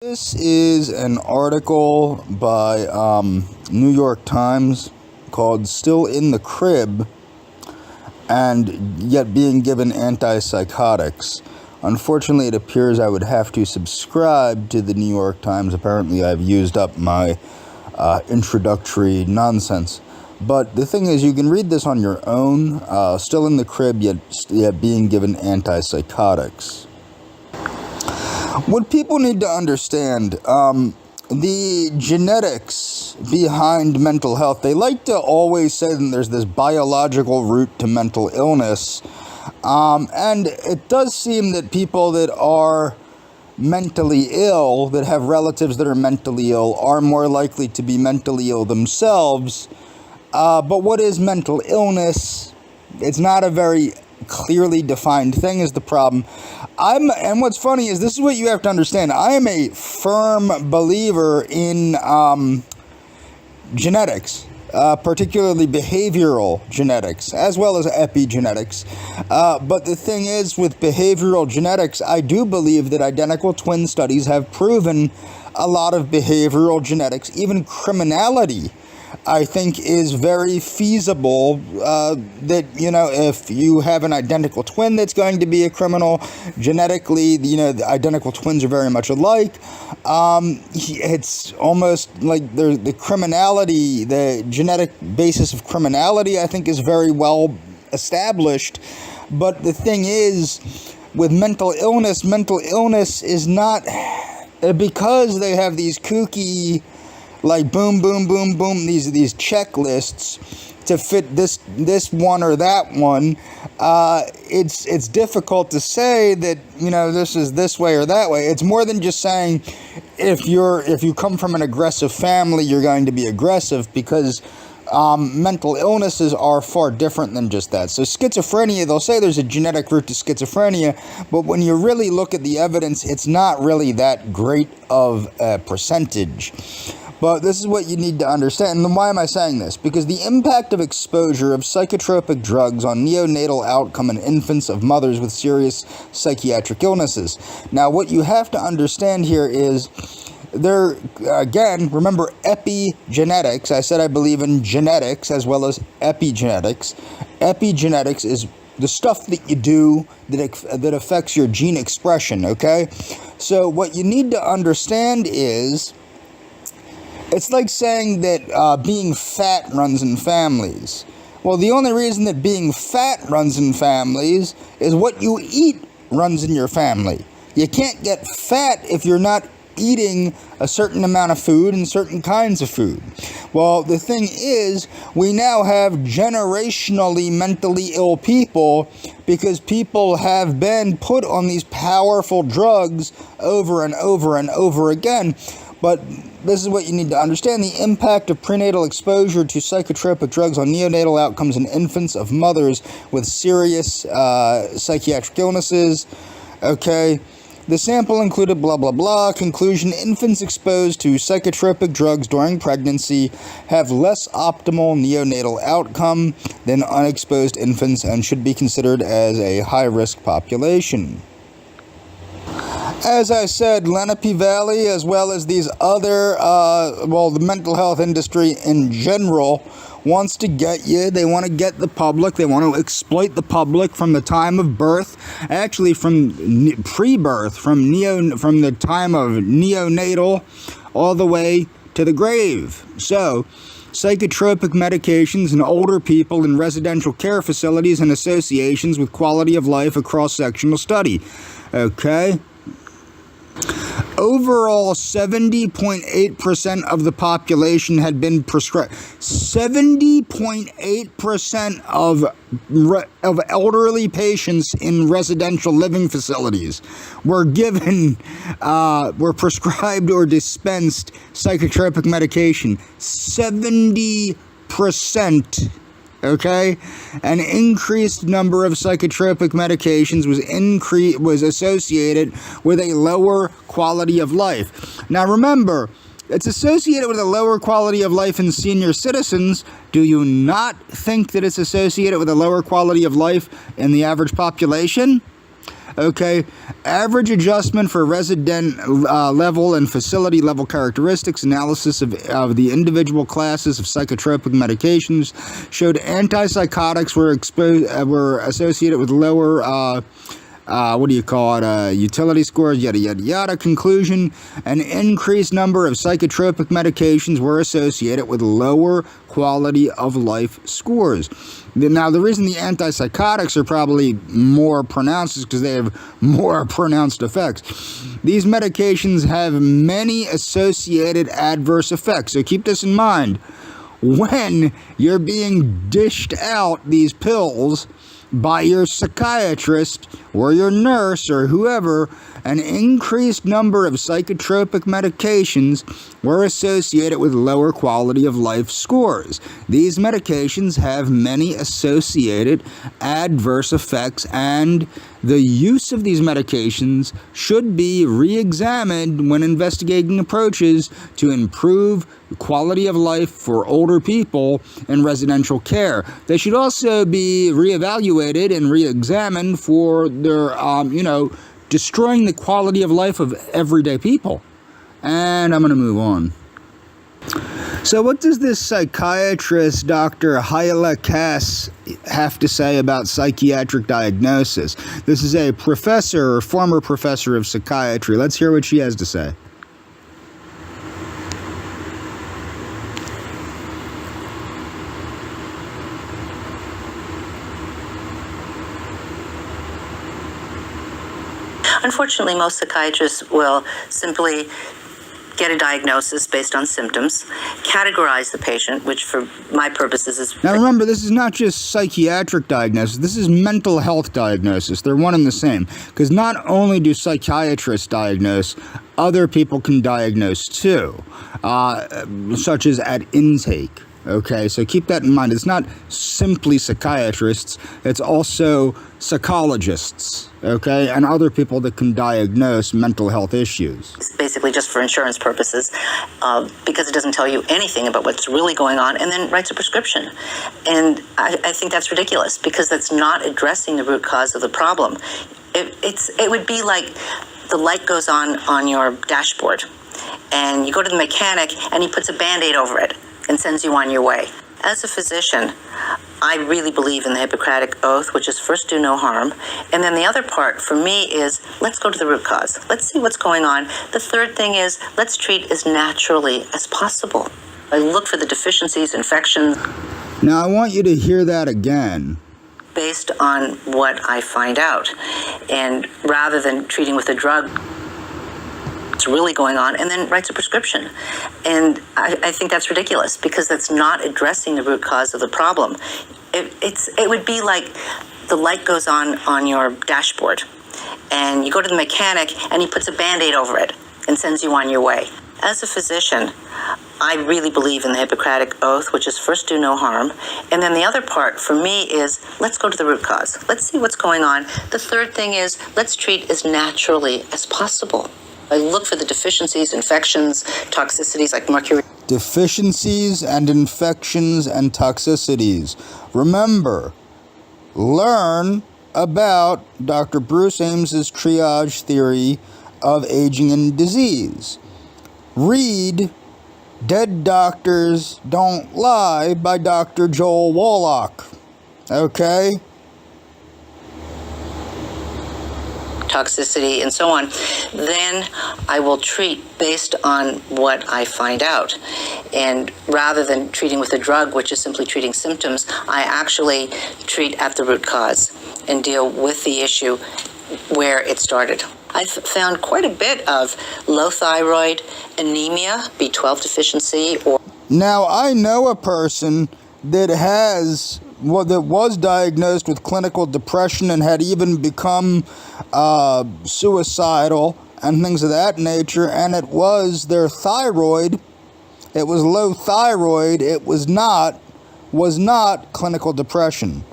This is an article by New York Times called "Still in the Crib and Yet Being Given Antipsychotics." Unfortunately, it appears I would have to subscribe to the New York Times. Apparently, I've used up my introductory nonsense. But the thing is, you can read this on your own. Still in the crib, yet being given antipsychotics. What people need to understand, the genetics behind mental health, they like to always say that there's this biological root to mental illness. And it does seem that people that are mentally ill, that have relatives that are mentally ill, are more likely to be mentally ill themselves. But what is mental illness? It's not a very clearly defined thing is the problem. And what's funny is this is what you have to understand. I am a firm believer in genetics, particularly behavioral genetics, as well as epigenetics. But the thing is, with behavioral genetics, I do believe that identical twin studies have proven a lot of behavioral genetics, even criminality, I think is very feasible, that, if you have an identical twin that's going to be a criminal, genetically, the identical twins are very much alike. It's almost like the criminality, the genetic basis of criminality, I think is very well established. But the thing is, with mental illness is not, because they have these kooky, like boom, boom, boom, boom, these checklists to fit this one or that one. It's difficult to say that, this is this way or that way. It's more than just saying if you come from an aggressive family, you're going to be aggressive, because mental illnesses are far different than just that. So schizophrenia, they'll say there's a genetic root to schizophrenia, but when you really look at the evidence, it's not really that great of a percentage. But this is what you need to understand. And why am I saying this? Because the impact of exposure of psychotropic drugs on neonatal outcome in infants of mothers with serious psychiatric illnesses. Now, what you have to understand here is, remember epigenetics. I said I believe in genetics as well as epigenetics. Epigenetics is the stuff that you do that affects your gene expression, okay? So what you need to understand is, it's like saying that being fat runs in families. Well, the only reason that being fat runs in families is what you eat runs in your family. You can't get fat if you're not eating a certain amount of food and certain kinds of food. Well, the thing is, we now have generationally mentally ill people because people have been put on these powerful drugs over and over and over again. But this is what you need to understand. The impact of prenatal exposure to psychotropic drugs on neonatal outcomes in infants of mothers with serious psychiatric illnesses. Okay. The sample included blah, blah, blah. Conclusion: infants exposed to psychotropic drugs during pregnancy have less optimal neonatal outcome than unexposed infants and should be considered as a high-risk population. As I said, Lenape Valley, as well as these other, the mental health industry in general, wants to get you. They want to get the public. They want to exploit the public from the time of birth, actually from pre-birth, from the time of neonatal all the way to the grave. So, psychotropic medications in older people in residential care facilities and associations with quality of life, a cross-sectional study. Okay? Overall, 70.8% of the population had been prescribed. 70.8% of elderly patients in residential living facilities were prescribed or dispensed psychotropic medication. 70%. Okay, an increased number of psychotropic medications was associated with a lower quality of life. Now remember, it's associated with a lower quality of life in senior citizens. Do you not think that it's associated with a lower quality of life in the average population? Okay, average adjustment for resident level and facility level characteristics analysis of the individual classes of psychotropic medications showed antipsychotics were associated with lower utility scores, yada yada yada. Conclusion: an increased number of psychotropic medications were associated with lower quality of life scores. Now, the reason the antipsychotics are probably more pronounced is because they have more pronounced effects. These medications have many associated adverse effects, so keep this in mind. When you're being dished out these pills by your psychiatrist or your nurse or whoever, an increased number of psychotropic medications were associated with lower quality of life scores. These medications have many associated adverse effects, and the use of these medications should be re-examined when investigating approaches to improve quality of life for older people in residential care. They should also be reevaluated and re-examined for their, destroying the quality of life of everyday people. And I'm going to move on. So what does this psychiatrist, Dr. Hyla Cass, have to say about psychiatric diagnosis? This is a professor or former professor of psychiatry. Let's hear what she has to say. Unfortunately, most psychiatrists will simply get a diagnosis based on symptoms, categorize the patient, which for my purposes is... Now remember, this is not just psychiatric diagnosis, this is mental health diagnosis. They're one and the same. Because not only do psychiatrists diagnose, other people can diagnose too, such as at intake. Okay, so keep that in mind. It's not simply psychiatrists, it's also psychologists, okay, and other people that can diagnose mental health issues. It's basically just for insurance purposes, because it doesn't tell you anything about what's really going on, and then writes a prescription. And I think that's ridiculous, because that's not addressing the root cause of the problem. It would be like the light goes on your dashboard, and you go to the mechanic, and he puts a Band-Aid over it and sends you on your way. As a physician, I really believe in the Hippocratic Oath, which is first do no harm. And then the other part for me is, let's go to the root cause. Let's see what's going on. The third thing is, let's treat as naturally as possible. I look for the deficiencies, infections. Now I want you to hear that again. Based on what I find out. And rather than treating with a drug, really going on, and then writes a prescription. And I think that's ridiculous, because that's not addressing the root cause of the problem. It would be like the light goes on your dashboard, and you go to the mechanic, and he puts a Band-Aid over it and sends you on your way. As a physician, I really believe in the Hippocratic Oath, which is first do no harm. And then the other part for me is, let's go to the root cause. Let's see what's going on. The third thing is, let's treat as naturally as possible. I look for the deficiencies, infections, toxicities like mercury. Deficiencies and infections and toxicities. Remember, learn about Dr. Bruce Ames's triage theory of aging and disease. Read Dead Doctors Don't Lie by Dr. Joel Wallach. Okay? Toxicity and so on, then I will treat based on what I find out. And rather than treating with a drug, which is simply treating symptoms, I actually treat at the root cause and deal with the issue where it started. I've found quite a bit of low thyroid, anemia, B12 deficiency, or... Now, I know a person that was diagnosed with clinical depression and had even become suicidal and things of that nature, and it was their thyroid. It was low thyroid. It was not clinical depression.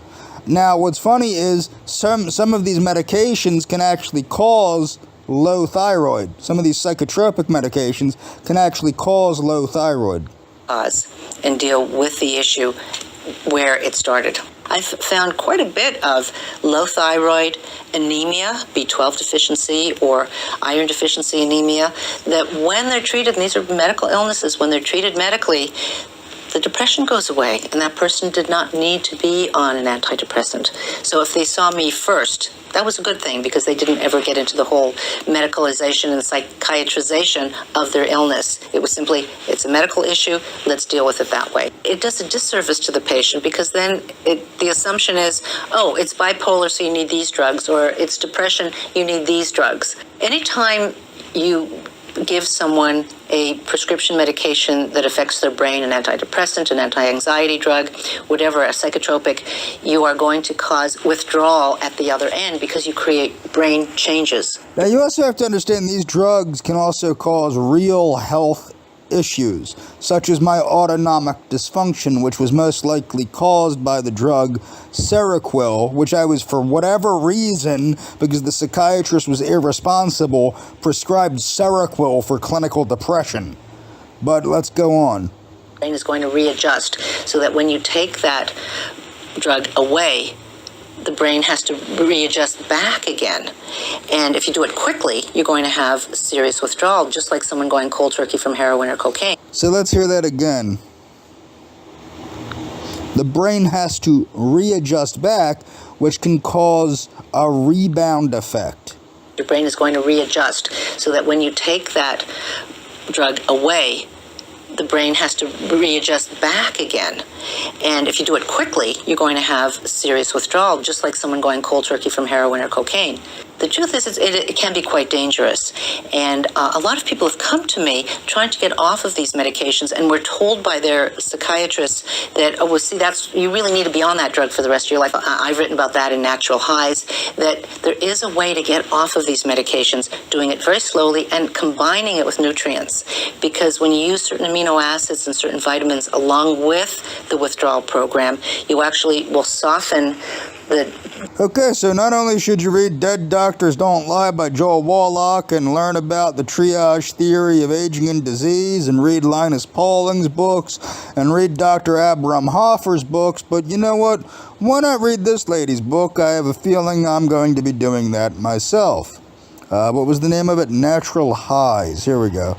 Now, what's funny is some of these medications can actually cause low thyroid. Some of these psychotropic medications can actually cause low thyroid. And deal with the issue where it started. I've found quite a bit of low thyroid, anemia, B12 deficiency, or iron deficiency anemia, that when they're treated, and these are medical illnesses, when they're treated medically, the depression goes away, and that person did not need to be on an antidepressant. So if they saw me first, that was a good thing, because they didn't ever get into the whole medicalization and psychiatrization of their illness. It was simply, it's a medical issue, let's deal with it that way. It does a disservice to the patient, because then the assumption is, oh, it's bipolar, so you need these drugs, or it's depression, you need these drugs. Anytime you give someone a prescription medication that affects their brain, an antidepressant, an anti-anxiety drug, whatever, a psychotropic, you are going to cause withdrawal at the other end, because you create brain changes. Now, you also have to understand these drugs can also cause real health issues, such as my autonomic dysfunction, which was most likely caused by the drug Seroquel, which I was, for whatever reason, because the psychiatrist was irresponsible, prescribed Seroquel for clinical depression. But let's go on. Brain is going to readjust, so that when you take that drug away, the brain has to readjust back again. And if you do it quickly, you're going to have serious withdrawal, just like someone going cold turkey from heroin or cocaine. So let's hear that again. The brain has to readjust back, which can cause a rebound effect. Your brain is going to readjust, so that when you take that drug away, the brain has to readjust back again. And if you do it quickly, you're going to have serious withdrawal, just like someone going cold turkey from heroin or cocaine. The truth is, it can be quite dangerous. And a lot of people have come to me trying to get off of these medications, and were told by their psychiatrists that, oh, well, see, you really need to be on that drug for the rest of your life. I've written about that in Natural Highs, that there is a way to get off of these medications, doing it very slowly and combining it with nutrients. Because when you use certain amino acids and certain vitamins along with the withdrawal program, you actually will soften the... Okay, so not only should you read Dead Doctors Don't Lie by Joel Wallach and learn about the triage theory of aging and disease, and read Linus Pauling's books, and read Dr. Abraham Hoffer's books, but you know what? Why not read this lady's book? I have a feeling I'm going to be doing that myself. What was the name of it? Natural Highs. Here we go.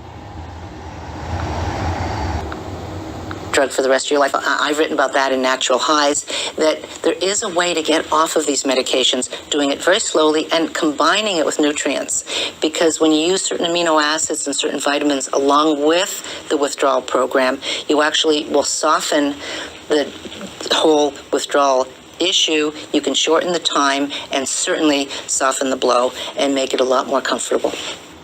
Drug for the rest of your life. I've written about that in Natural Highs, that there is a way to get off of these medications, doing it very slowly and combining it with nutrients. Because when you use certain amino acids and certain vitamins along with the withdrawal program, you actually will soften the whole withdrawal issue. You can shorten the time and certainly soften the blow and make it a lot more comfortable.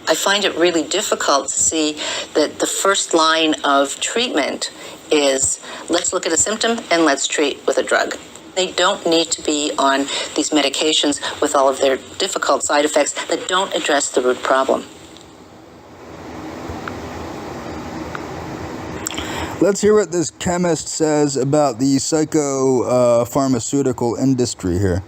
I find it really difficult to see that the first line of treatment is, let's look at a symptom and let's treat with a drug. They don't need to be on these medications with all of their difficult side effects that don't address the root problem. Let's hear what this chemist says about the psychopharmaceutical industry here.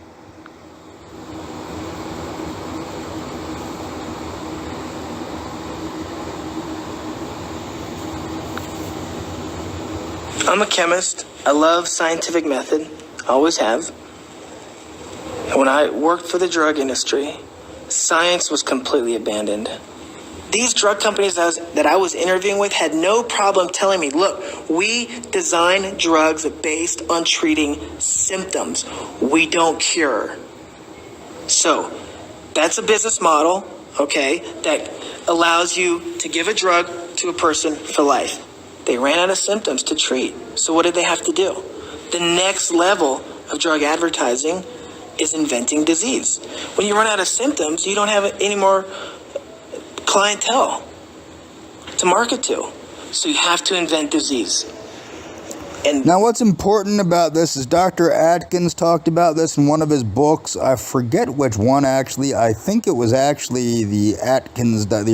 I'm a chemist. I love scientific method. Always have. And when I worked for the drug industry, science was completely abandoned. These drug companies that I was interviewing with had no problem telling me, look, we design drugs based on treating symptoms. We don't cure. So that's a business model, okay, that allows you to give a drug to a person for life. They ran out of symptoms to treat. So what did they have to do? The next level of drug advertising is inventing disease. When you run out of symptoms, you don't have any more clientele to market to. So you have to invent disease. And now what's important about this is Dr. Atkins talked about this in one of his books. I forget which one actually. I think it was actually the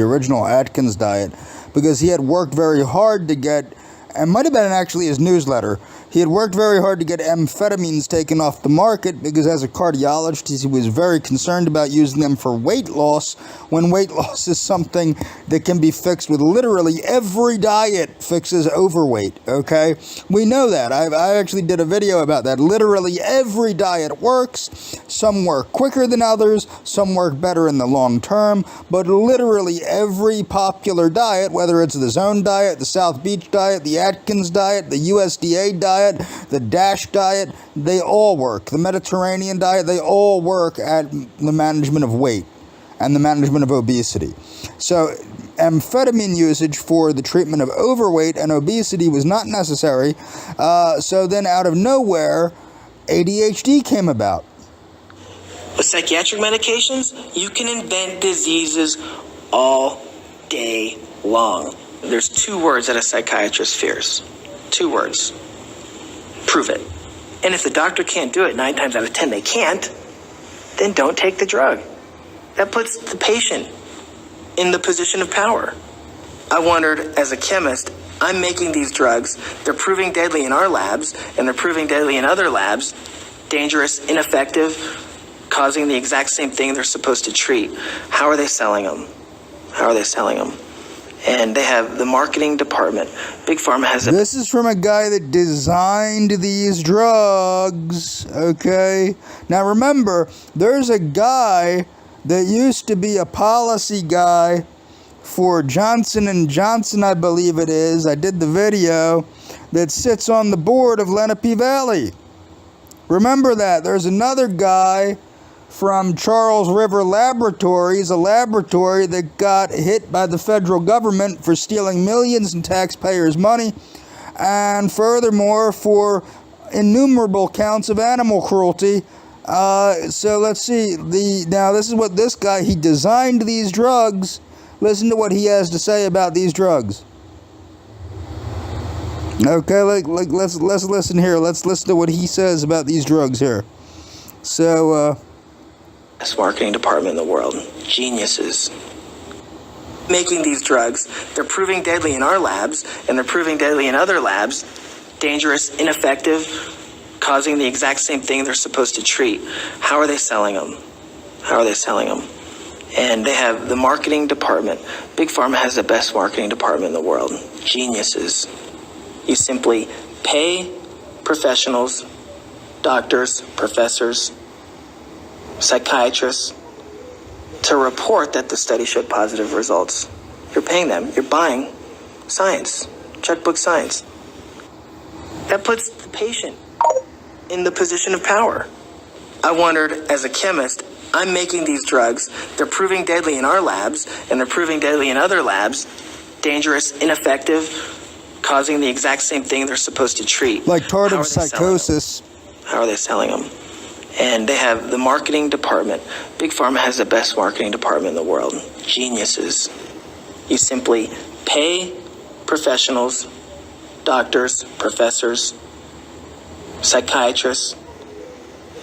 original Atkins diet, because he had worked very hard to get, and might have been actually his newsletter, He had worked very hard to get amphetamines taken off the market because as a cardiologist, he was very concerned about using them for weight loss, when weight loss is something that can be fixed with literally every diet fixes overweight, okay? We know that. I actually did a video about that. Literally every diet works. Some work quicker than others, some work better in the long term, but literally every popular diet, whether it's the Zone diet, the South Beach diet, the Atkins diet, the USDA diet, the DASH diet, they all work. The Mediterranean diet, they all work at the management of weight and the management of obesity. So amphetamine usage for the treatment of overweight and obesity was not necessary. So then out of nowhere, ADHD came about. With psychiatric medications, you can invent diseases all day long. There's 2 words that a psychiatrist fears. 2 words. Prove it. And if the doctor can't do it, 9 times out of 10 they can't, then don't take the drug. That puts the patient in the position of power. I wondered, as a chemist, I'm making these drugs, they're proving deadly in our labs, and they're proving deadly in other labs, dangerous, ineffective, causing the exact same thing they're supposed to treat. How are they selling them? How are they selling them? And they have the marketing department. Big Pharma has This is from a guy that designed these drugs, okay? Now remember, there's a guy that used to be a policy guy for Johnson & Johnson, I believe it is. I did the video, that sits on the board of Lenape Valley. Remember that. There's another guy from Charles River Laboratories, a laboratory that got hit by the federal government for stealing millions in taxpayers' money, and furthermore for innumerable counts of animal cruelty. So let's see. Now this is what this guy, he designed these drugs. Listen to what he has to say about these drugs. Okay, let's listen here. Let's listen to what he says about these drugs here. So, best marketing department in the world. Geniuses. Making these drugs, they're proving deadly in our labs, and they're proving deadly in other labs, dangerous, ineffective, causing the exact same thing they're supposed to treat. How are they selling them? How are they selling them? And they have the marketing department. Big Pharma has the best marketing department in the world. Geniuses. You simply pay professionals, doctors, professors, psychiatrists, to report that the study showed positive results. You're paying them. You're buying science, checkbook science. That puts the patient in the position of power. I wondered, as a chemist, I'm making these drugs, they're proving deadly in our labs, and they're proving deadly in other labs, dangerous, ineffective, causing the exact same thing they're supposed to treat. like tardive psychosis. How are they selling them? And they have the marketing department. Big Pharma has the best marketing department in the world. Geniuses. You simply pay professionals, doctors, professors, psychiatrists,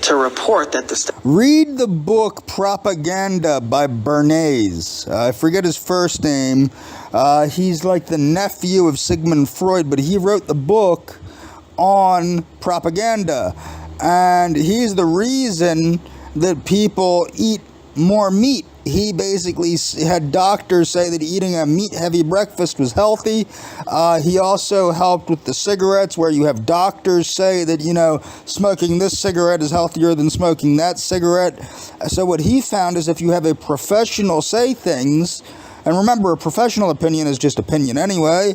to report that the Read the book Propaganda by Bernays. I forget his first name. He's like the nephew of Sigmund Freud, but he wrote the book on propaganda. And he's the reason that people eat more meat. He basically had doctors say that eating a meat-heavy breakfast was healthy. He also helped with the cigarettes, where you have doctors say that, you know, smoking this cigarette is healthier than smoking that cigarette. So what he found is if you have a professional say things, and remember, a professional opinion is just opinion anyway.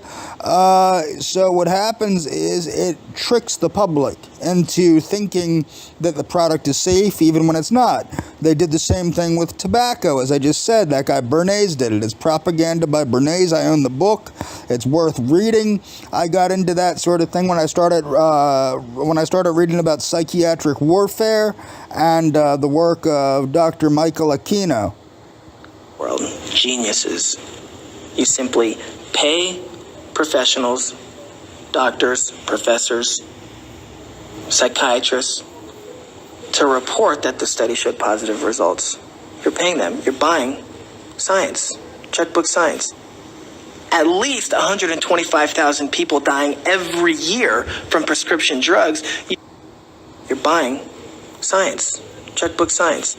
So what happens is it tricks the public into thinking that the product is safe even when it's not. They did the same thing with tobacco, as I just said. That guy Bernays did it. It's Propaganda by Bernays. I own the book. It's worth reading. I got into that sort of thing when I started reading about psychiatric warfare and the work of Dr. Michael Aquino. World. Geniuses. You simply pay professionals, doctors, professors, psychiatrists, to report that the study showed positive results. You're paying them. You're buying science, checkbook science. at least 125,000 people dying every year from prescription drugs. You're buying science, checkbook science.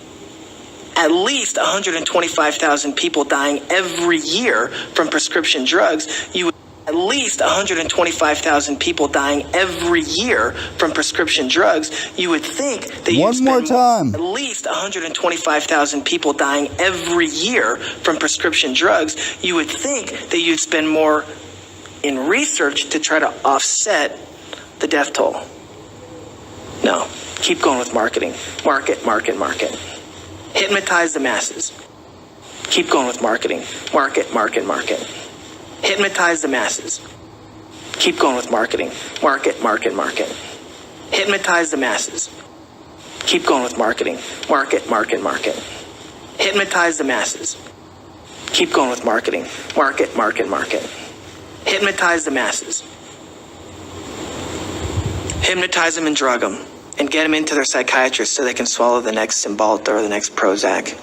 At least 125,000 people dying every year from prescription drugs. At least 125,000 people dying every year from prescription drugs. You would think that one more time. At least 125,000 people dying every year from prescription drugs. You would think that you'd spend more in research to try to offset the death toll. No, keep going with marketing. Market, market, market. Hypnotize the masses. Keep going with marketing. Market, market, market. Hypnotize the masses. Keep going with marketing. Market, market, market. Hypnotize the masses. Keep going with marketing. Market, market, market. Hypnotize the masses. Keep going with marketing. Market, market, market. Hypnotize the masses. Hypnotize them and drug them. And get them into their psychiatrist so they can swallow the next Cymbalta or the next Prozac.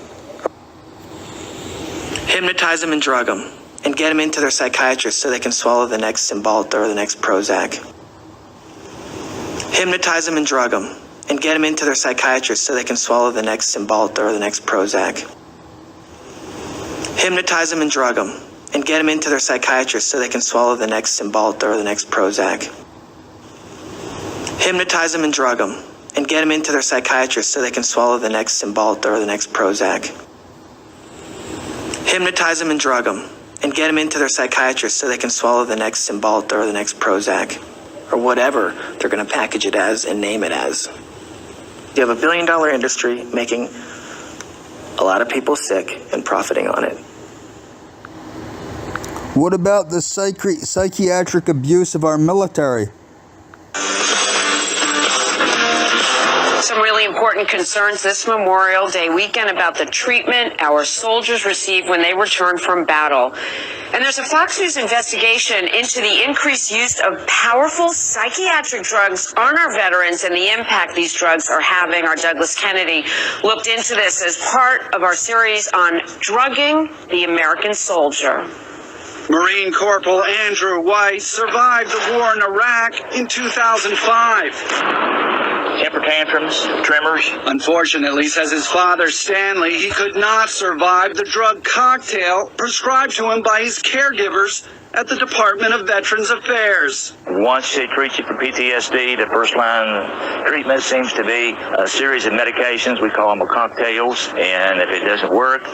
Hypnotize them and drug them. And get them into their psychiatrist so they can swallow the next Cymbalta or the next Prozac. Hypnotize them and drug them. And get them into their psychiatrist so they can swallow the next Cymbalta or the next Prozac. Hypnotize them and drug them. And get them into their psychiatrist so they can swallow the next Cymbalta or the next Prozac. Hypnotize them and drug them. And get them into their psychiatrist so they can swallow the next Cymbalta or the next Prozac. Hypnotize them and drug them. And get them into their psychiatrist so they can swallow the next Cymbalta or the next Prozac. Or whatever they're going to package it as and name it as. You have $1 billion industry making a lot of people sick and profiting on it. What about the psychiatric abuse of our military? Some really important concerns this Memorial Day weekend about the treatment our soldiers receive when they return from battle. And there's a Fox News investigation into the increased use of powerful psychiatric drugs on our veterans and the impact these drugs are having. Our Douglas Kennedy looked into this as part of our series on drugging the American soldier. Marine Corporal Andrew White survived the war in Iraq in 2005. Temper tantrums, tremors. Unfortunately, says his father Stanley, he could not survive the drug cocktail prescribed to him by his caregivers at the Department of Veterans Affairs. Once they treat you for PTSD, the first line treatment seems to be a series of medications. We call them cocktails. And if it doesn't work,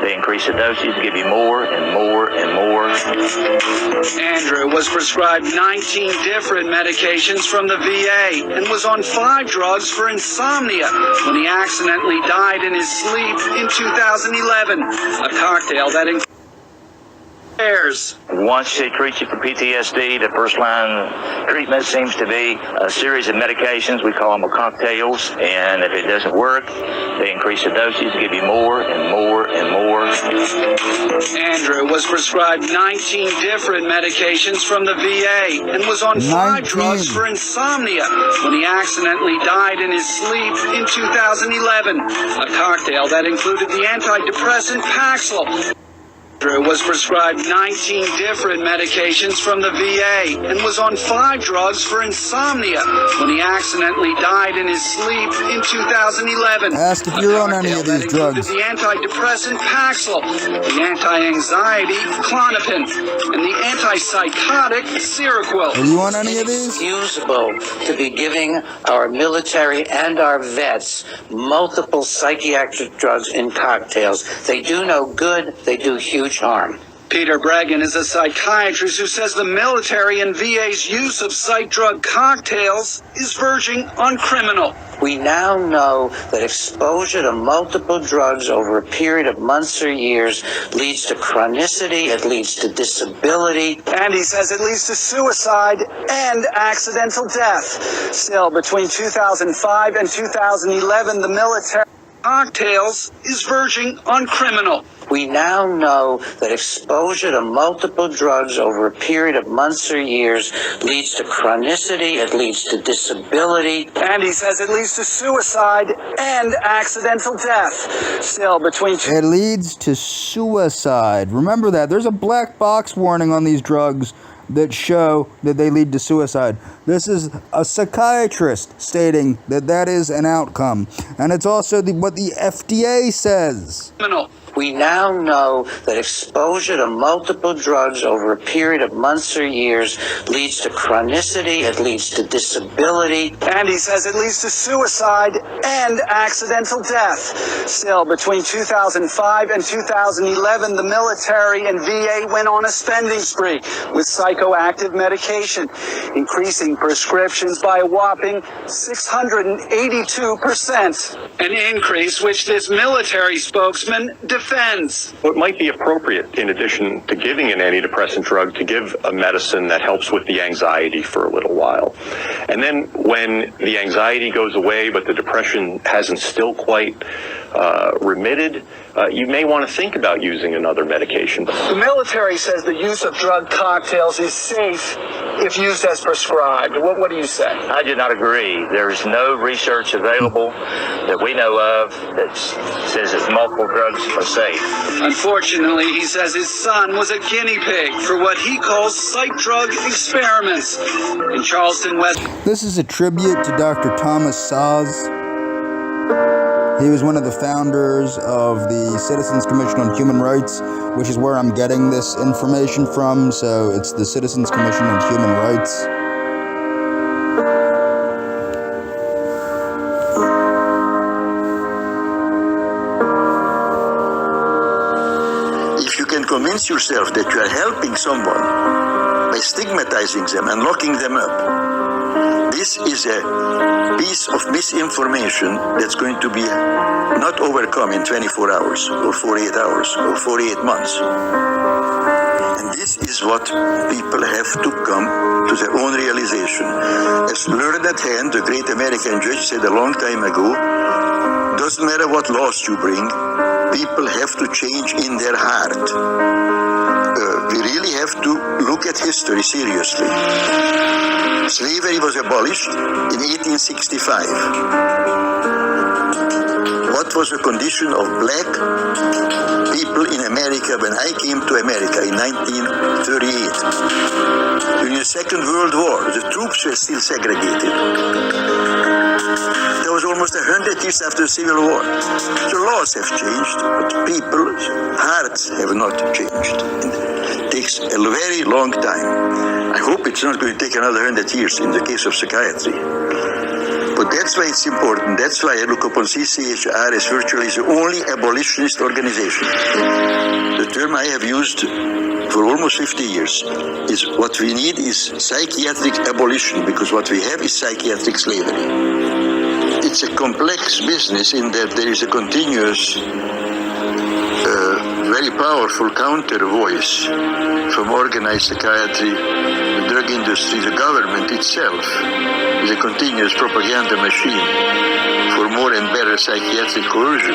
they increase the dosage, give you more and more and more. Andrew was prescribed 19 different medications from the VA and was on 5 drugs for insomnia when he accidentally died in his sleep in 2011. A cocktail that includes once they treat you for PTSD, the first line treatment seems to be a series of medications. We call them cocktails. And if it doesn't work, they increase the dosage, give you more and more and more. Andrew was prescribed 19 different medications from the VA and was on 5 drugs for insomnia when he accidentally died in his sleep in 2011. A cocktail that included the antidepressant Paxil. Andrew was prescribed 19 different medications from the VA and was on 5 drugs for insomnia when he accidentally died in his sleep in 2011. Ask if you're on any of these drugs. The antidepressant Paxil, the anti-anxiety Klonopin, and the antipsychotic Seroquel. Are you on any of these? Excusable to be giving our military and our vets multiple psychiatric drugs in cocktails. They do no good, they do huge harm. Peter Bregan is a psychiatrist who says the military and VA's use of psych drug cocktails is verging on criminal. We now know that exposure to multiple drugs over a period of months or years leads to chronicity, it leads to disability. And he says it leads to suicide and accidental death. Still, between 2005 and 2011, the military cocktails is verging on criminal. We now know that exposure to multiple drugs over a period of months or years leads to chronicity, it leads to disability. And he says it leads to suicide and accidental death. Still, between It leads to suicide. Remember that. There's a black box warning on these drugs that show that they lead to suicide. This is a psychiatrist stating that that is an outcome. And it's also what the FDA says. We now know that exposure to multiple drugs over a period of months or years leads to chronicity, it leads to disability. And he says it leads to suicide and accidental death. Still, between 2005 and 2011, the military and VA went on a spending spree with psychoactive medication, increasing prescriptions by a whopping 682%. An increase which this military spokesman defends. What might be appropriate, in addition to giving an antidepressant drug, to give a medicine that helps with the anxiety for a little while. And then when the anxiety goes away, but the depression hasn't still quite remitted, you may want to think about using another medication. The military says the use of drug cocktails is safe if used as prescribed. What do you say? I do not agree. There's no research available that we know of that says that multiple drugs are safe. Unfortunately, he says his son was a guinea pig for what he calls psych drug experiments. In Charleston, West. This is a tribute to Dr. Thomas Szasz. He was one of the founders of the Citizens Commission on Human Rights, which is where I'm getting this information from. So it's the Citizens Commission on Human Rights. If you can convince yourself that you are helping someone by stigmatizing them and locking them up, this is a piece of misinformation that's going to be not overcome in 24 hours or 48 hours or 48 months. And this is what people have to come to their own realization. As learned hand, the great American judge, said a long time ago, doesn't matter what laws you bring, people have to change in their heart. We really have to look at history seriously. Slavery was abolished in 1865. What was the condition of black people in America when I came to America in 1938? During the Second World War, the troops were still segregated. That was almost 100 years after the Civil War. The laws have changed, but people's hearts have not changed. It takes a very long time. I hope it's not going to take another 100 years in the case of psychiatry. But that's why it's important. That's why I look upon CCHR as virtually the only abolitionist organization. The term I have used for almost 50 years is what we need is psychiatric abolition, because what we have is psychiatric slavery. It's a complex business in that there is a continuous, very powerful counter voice from organized psychiatry, the drug industry, the government itself is a continuous propaganda machine for more and better psychiatric coercion.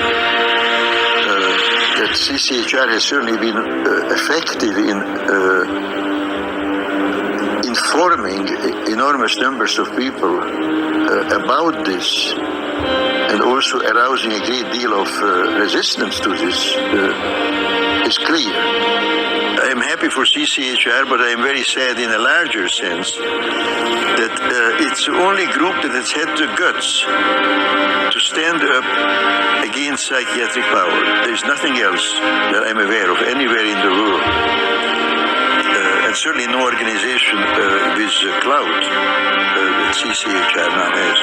That CCHR has certainly been effective in informing enormous numbers of people about this, and also arousing a great deal of resistance to this is clear. I am happy for CCHR, but I am very sad in a larger sense that it's the only group that has had the guts to stand up against psychiatric power. There's nothing else that I'm aware of anywhere in the world, and certainly no organization with clout that CCHR now has.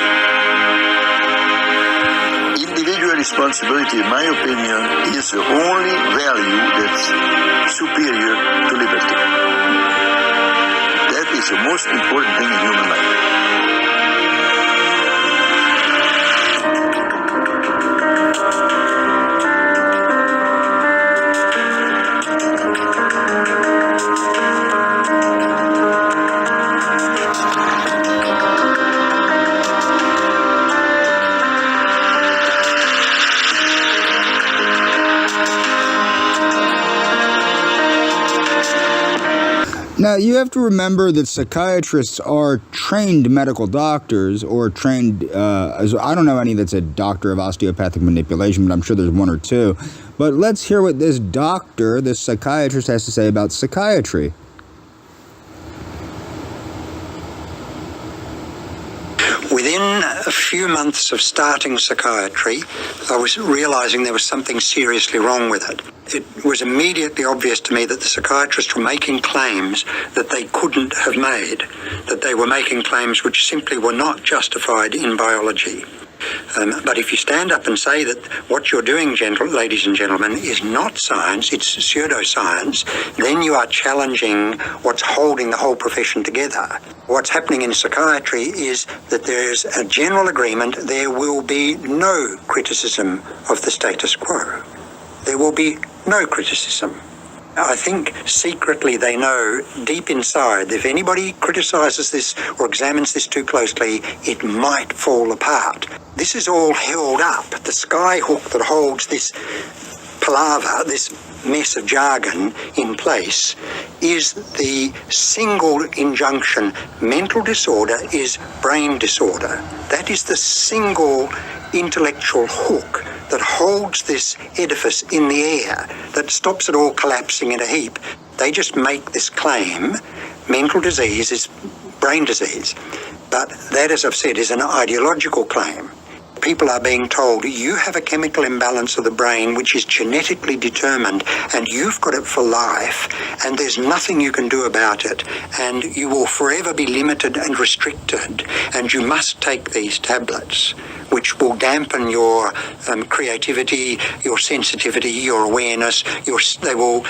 Individual responsibility, in my opinion, is the only value that's superior to liberty. That is the most important thing in human life. Now, you have to remember that psychiatrists are trained medical doctors, or trained, I don't know any that's a doctor of osteopathic manipulation, but I'm sure there's one or two. But let's hear what this doctor, this psychiatrist, has to say about psychiatry. Within a few months of starting psychiatry, I was realizing there was something seriously wrong with it. It was immediately obvious to me that the psychiatrists were making claims that they couldn't have made, that they were making claims which simply were not justified in biology. But if you stand up and say that what you're doing, ladies and gentlemen, is not science, it's pseudoscience, then you are challenging what's holding the whole profession together. What's happening in psychiatry is that there's a general agreement there will be no criticism of the status quo. There will be no criticism. I think secretly they know deep inside if anybody criticizes this or examines this too closely, it might fall apart. This is all held up. The skyhook that holds this palaver, this mess of jargon in place, is the single injunction. Mental disorder is brain disorder. That is the single intellectual hook that holds this edifice in the air, that stops it all collapsing in a heap. They just make this claim, mental disease is brain disease. But that, as I've said, is an ideological claim. People are being told, you have a chemical imbalance of the brain which is genetically determined, and you've got it for life, and there's nothing you can do about it, and you will forever be limited and restricted, and you must take these tablets, which will dampen your creativity, your sensitivity, your awareness, they will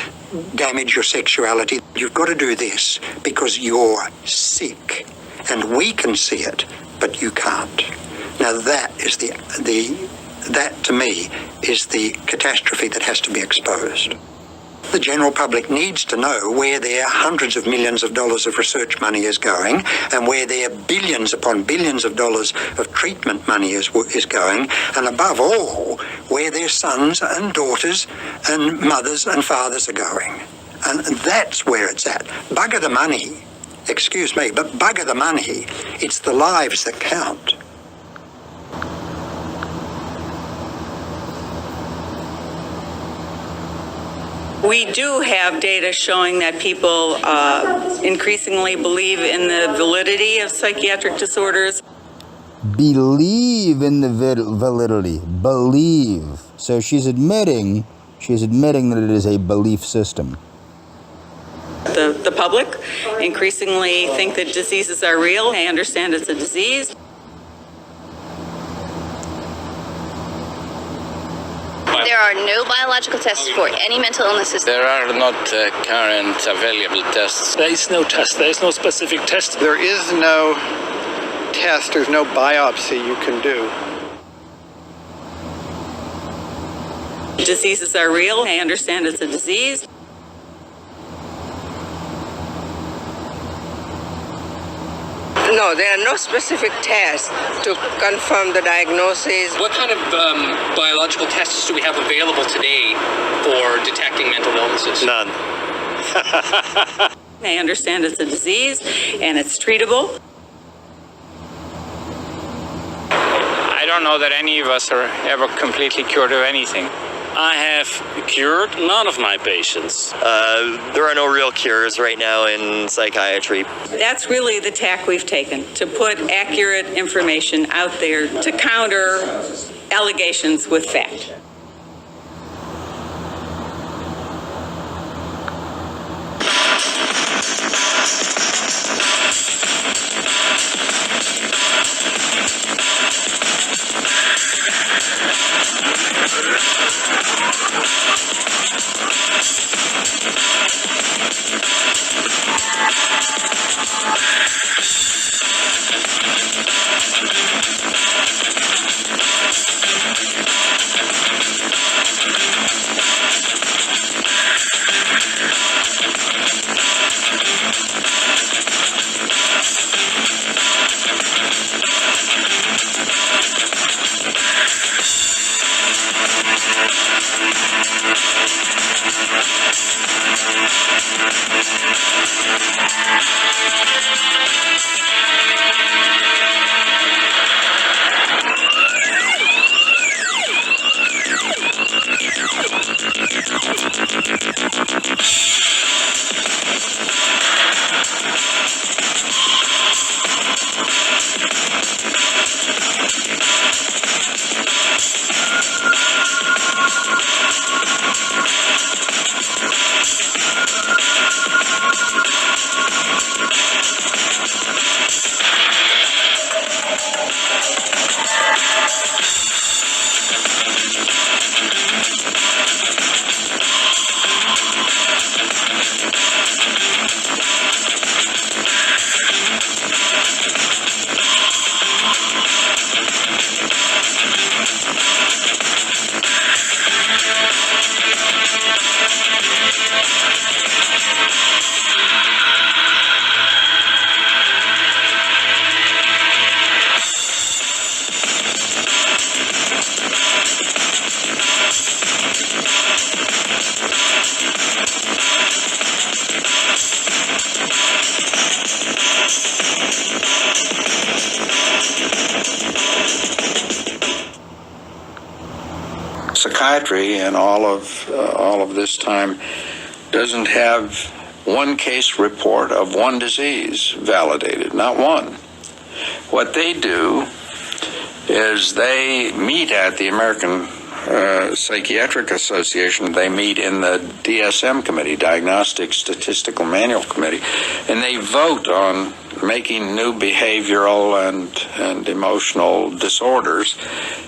damage your sexuality. You've got to do this because you're sick, and we can see it, but you can't. Now that is that to me is the catastrophe that has to be exposed. The general public needs to know where their hundreds of millions of dollars of research money is going, and where their billions upon billions of dollars of treatment money is going, and above all, where their sons and daughters and mothers and fathers are going. And that's where it's at. Bugger the money. Excuse me, but bugger the money. It's the lives that count. We do have data showing that people increasingly believe in the validity of psychiatric disorders. Believe in the validity. Believe. So she's admitting that it is a belief system. The public increasingly think that diseases are real. They understand it's a disease. There are no biological tests for any mental illnesses. There are not current available tests. There is no test. There is no specific test. There is no test. There's no biopsy you can do. Diseases are real. They understand it's a disease. No, there are no specific tests to confirm the diagnosis. What kind of biological tests do we have available today for detecting mental illnesses? None. They understand it's a disease and it's treatable. I don't know that any of us are ever completely cured of anything. I have cured none of my patients. There are no real cures right now in psychiatry. That's really the tack we've taken, to put accurate information out there to counter allegations with fact. psychiatry in all of this time doesn't have one case report of one disease validated, not one. What they do is they meet at the American Psychiatric Association. They meet in the DSM committee, Diagnostic Statistical Manual Committee, and they vote on making new behavioral and emotional disorders,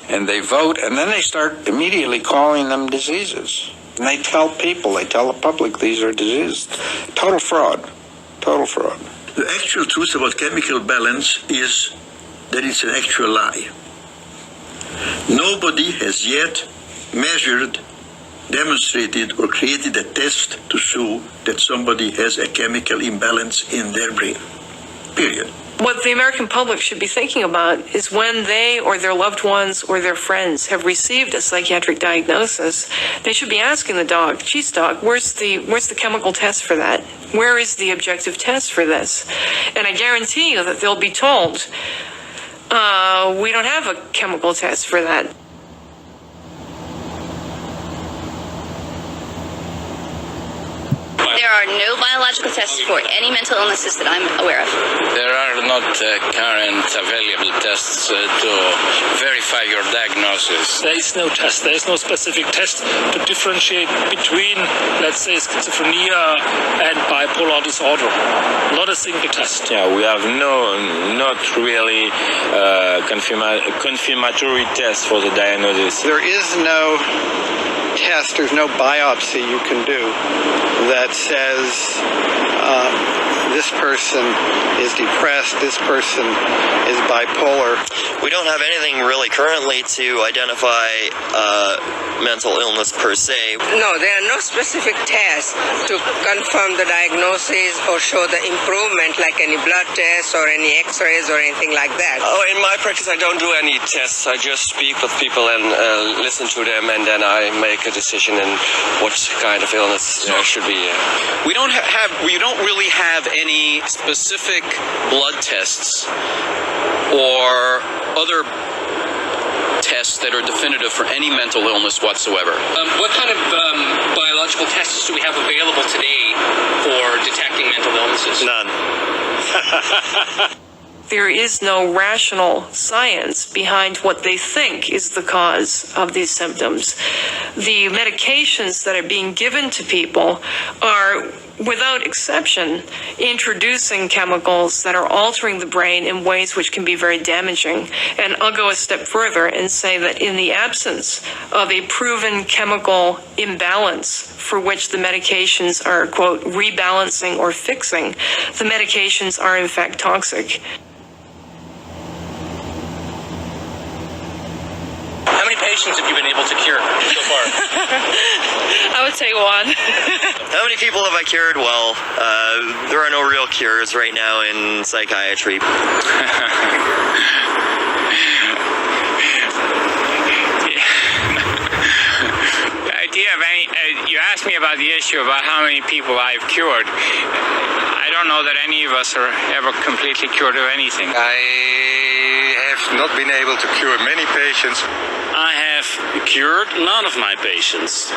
and they vote, and then they start immediately calling them diseases. And they tell people, they tell the public these are diseases. Total fraud. Total fraud. The actual truth about chemical balance is that it's an actual lie. Nobody has yet measured, demonstrated, or created a test to show that somebody has a chemical imbalance in their brain. Period. What the American public should be thinking about is when they or their loved ones or their friends have received a psychiatric diagnosis, they should be asking the doc, geez, doc, where's the chemical test for that? Where is the objective test for this? And I guarantee you that they'll be told, we don't have a chemical test for that. There are no biological tests for any mental illnesses that I'm aware of. There are not current available tests to verify your diagnosis. There is no test. There is no specific test to differentiate between, let's say, schizophrenia and bipolar disorder. Not a single test. Yeah, we have not really confirmatory test for the diagnosis. There is no test, there's no biopsy you can do that says this person is depressed, this person is bipolar. We don't have anything really currently to identify mental illness per se. No, there are no specific tests to confirm the diagnosis or show the improvement, like any blood tests or any x-rays or anything like that. Oh, in my practice, I don't do any tests. I just speak with people and listen to them, and then I make a decision in what kind of illness there should be. We don't really have any specific blood tests or other tests that are definitive for any mental illness whatsoever. What kind of biological tests do we have available today for detecting mental illnesses? None. There is no rational science behind what they think is the cause of these symptoms. The medications that are being given to people are, without exception, introducing chemicals that are altering the brain in ways which can be very damaging. And I'll go a step further and say that in the absence of a proven chemical imbalance for which the medications are, quote, rebalancing or fixing, the medications are in fact toxic. How many patients have you been able to cure so far? I would say one. How many people have I cured? Well, there are no real cures right now in psychiatry. You asked me about the issue about how many people I've cured. I don't know that any of us are ever completely cured of anything. I have not been able to cure many patients. I have cured none of my patients.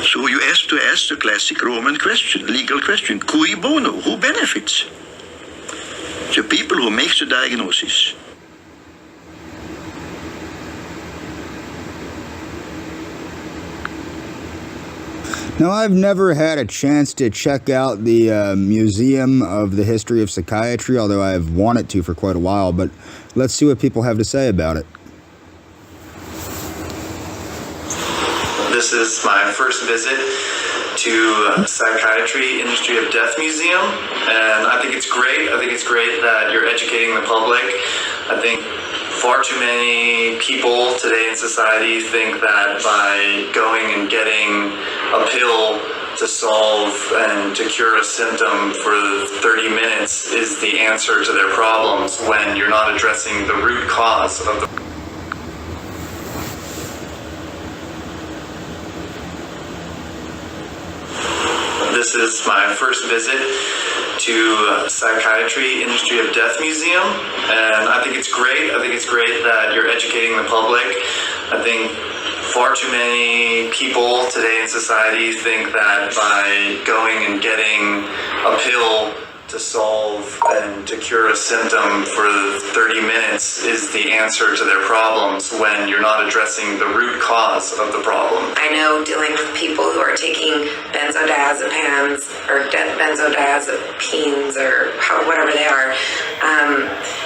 So you have to ask the classic Roman question, legal question, cui bono, who benefits? The people who make the diagnosis. Now, I've never had a chance to check out the Museum of the History of Psychiatry, although I've wanted to for quite a while, but let's see what people have to say about it. This is my first visit to Psychiatry Industry of Death Museum, and I think it's great. I think it's great that you're educating the public. I think far too many people today in society think that by going and getting a pill to solve and to cure a symptom for 30 minutes is the answer to their problems when you're not addressing the root cause of the This is my first visit to Psychiatry Industry of Death Museum, and I think it's great. I think it's great that you're educating the public. I think far too many people today in society think that by going and getting a pill to solve and to cure a symptom for 30 minutes is the answer to their problems when you're not addressing the root cause of the problem. I know dealing with people who are taking benzodiazepines or benzodiazepines or whatever they are,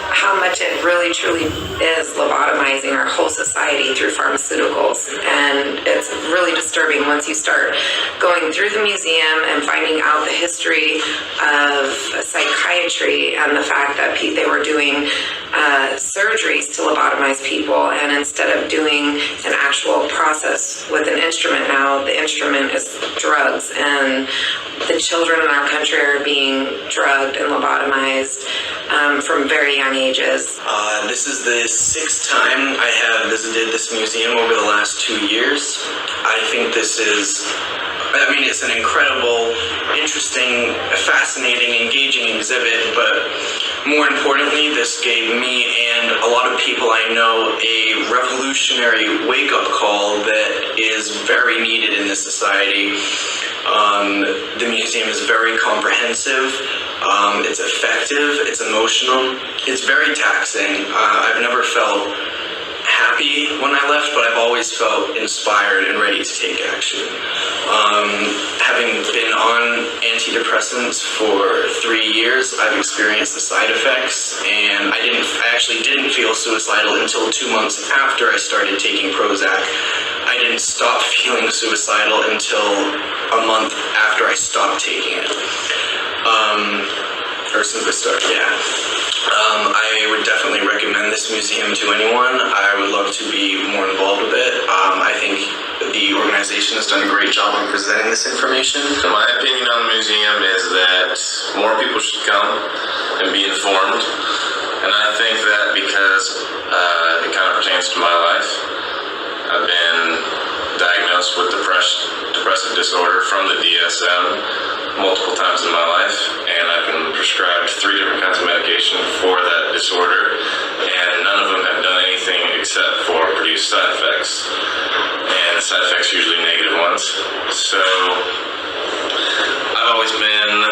how much it really truly is lobotomizing our whole society through pharmaceuticals. And it's really disturbing once you start going through the museum and finding out the history of psychiatry and the fact that they were doing surgeries to lobotomize people, and instead of doing an actual process with an instrument, now the instrument is drugs, and the children in our country are being drugged and lobotomized from very young ages. This is the 6th time I have visited this museum over the last 2 years. I think this is, it's an incredible, interesting, fascinating, engaging exhibit, but more importantly, this gave me and a lot of people I know a revolutionary wake-up call that is very needed in this society. The museum is very comprehensive, it's effective, it's emotional, it's very taxing. I've never felt happy when I left, but I've always felt inspired and ready to take action. Having been on antidepressants for 3 years, I've experienced the side effects, and I actually didn't feel suicidal until 2 months after I started taking Prozac. I didn't stop feeling suicidal until a month after I stopped taking it. Or since I started, yeah. I would definitely recommend this museum to anyone. I would love to be more involved with it. I think the organization has done a great job of presenting this information. So my opinion on the museum is that more people should come and be informed. And I think that because it kind of pertains to my life, I've been diagnosed with depressive disorder from the DSM multiple times in my life, and I've been prescribed 3 different kinds of medication for that disorder, and none of them have done anything except for produce side effects, and the side effects are usually negative ones. So I've always been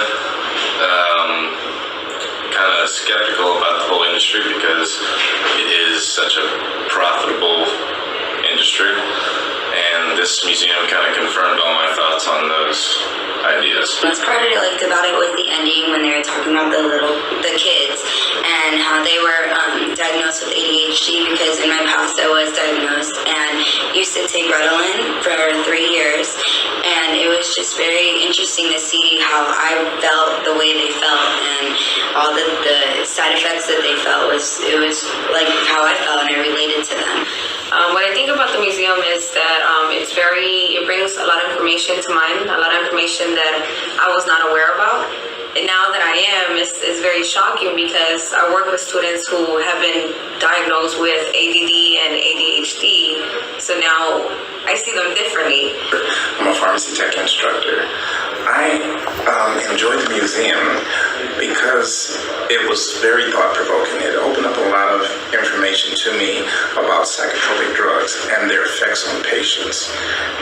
kind of skeptical about the whole industry because it is such a profitable industry, and this museum kind of confirmed all my thoughts on those ideas. The most part I liked about it was the ending when they were talking about the kids and how they were diagnosed with ADHD, because in my past I was diagnosed and used to take Ritalin for 3 years, and it was just very interesting to see how I felt the way they felt, and all the side effects that they felt was like how I felt, and I related to them. What I think about the museum is that it brings a lot of information to mind, a lot of information that I was not aware about. And now that I am, it's very shocking because I work with students who have been diagnosed with ADD and ADHD. So now I see them differently. I'm a pharmacy tech instructor. I enjoyed the museum because it was very thought-provoking. It opened up a lot of information to me about psychotropic drugs and their effects on patients.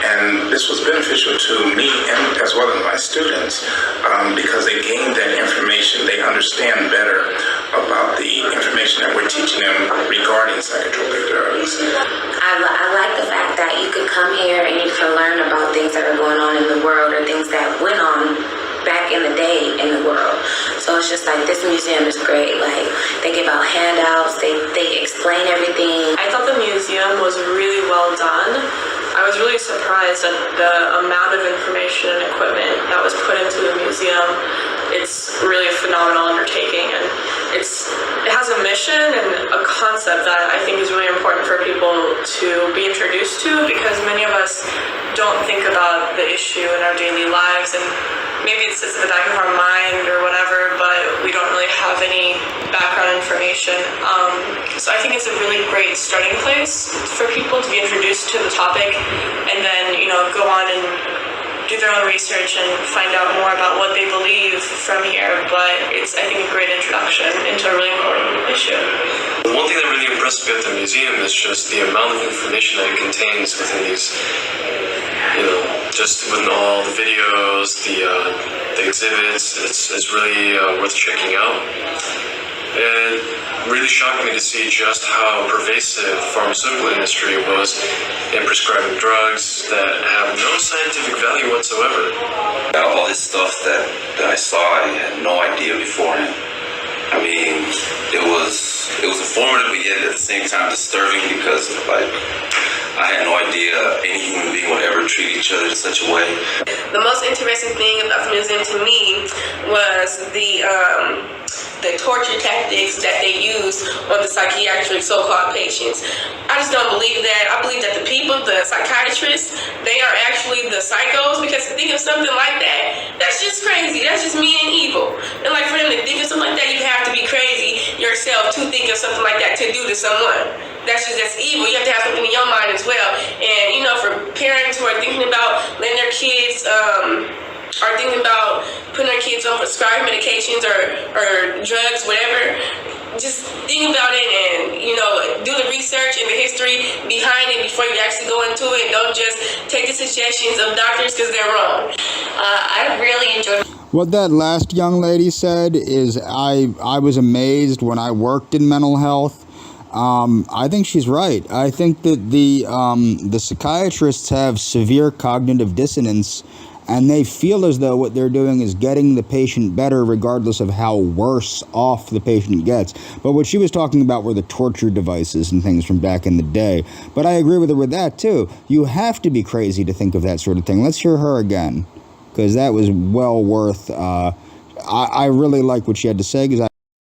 And this was beneficial to me and as well as my students because they gained that information. They understand better about the information that we're teaching them regarding psychotropic drugs. I like the fact that you could come here and you can learn about things that are going on in the world or things that went on back in the day in the world. So it's just like, this museum is great. Like, they give out handouts, they explain everything. I thought the museum was really well done. I was really surprised at the amount of information and equipment that was put into the museum. It's really a phenomenal undertaking, and it has a mission and a concept that I think is really important for people to be introduced to, because many of us don't think about the issue in our daily lives, and maybe it sits at the back of our mind or whatever, but we don't really have any background information. So I think it's a really great starting place for people to be introduced to the topic, and then, you know, go on and do their own research and find out more about what they believe from here. But it's, I think, a great introduction into a really important issue. One thing that really impressed me at the museum is just the amount of information that it contains within these, you know, just within all the videos, the exhibits. It's really worth checking out. It really shocked me to see just how pervasive the pharmaceutical industry was in prescribing drugs that have no scientific value whatsoever. All this stuff that I saw, I had no idea beforehand. I mean, it was informative, but yet at the same time disturbing, because like I had no idea any human being would ever treat each other in such a way. The most interesting thing about the museum to me was the torture tactics that they use on the psychiatric so-called patients. I just don't believe that. I believe that the people, the psychiatrists, they are actually the psychos, because to think of something like that, that's just crazy. That's just mean and evil. And like for them to think of something like that, you have to be crazy yourself to think of something like that to do to someone. That's evil. You have to have something in your mind as well. And, you know, for parents who are thinking about letting their kids, are thinking about putting their kids on prescribed medications or drugs, whatever, just think about it and, you know, do the research and the history behind it before you actually go into it. Don't just take the suggestions of doctors because they're wrong. I really enjoyed. What that last young lady said is I was amazed when I worked in mental health. I think she's right. I think that the psychiatrists have severe cognitive dissonance, and they feel as though what they're doing is getting the patient better regardless of how worse off the patient gets. But what she was talking about were the torture devices and things from back in the day. But I agree with her with that, too. You have to be crazy to think of that sort of thing. Let's hear her again, because that was well worth... I really like what she had to say, because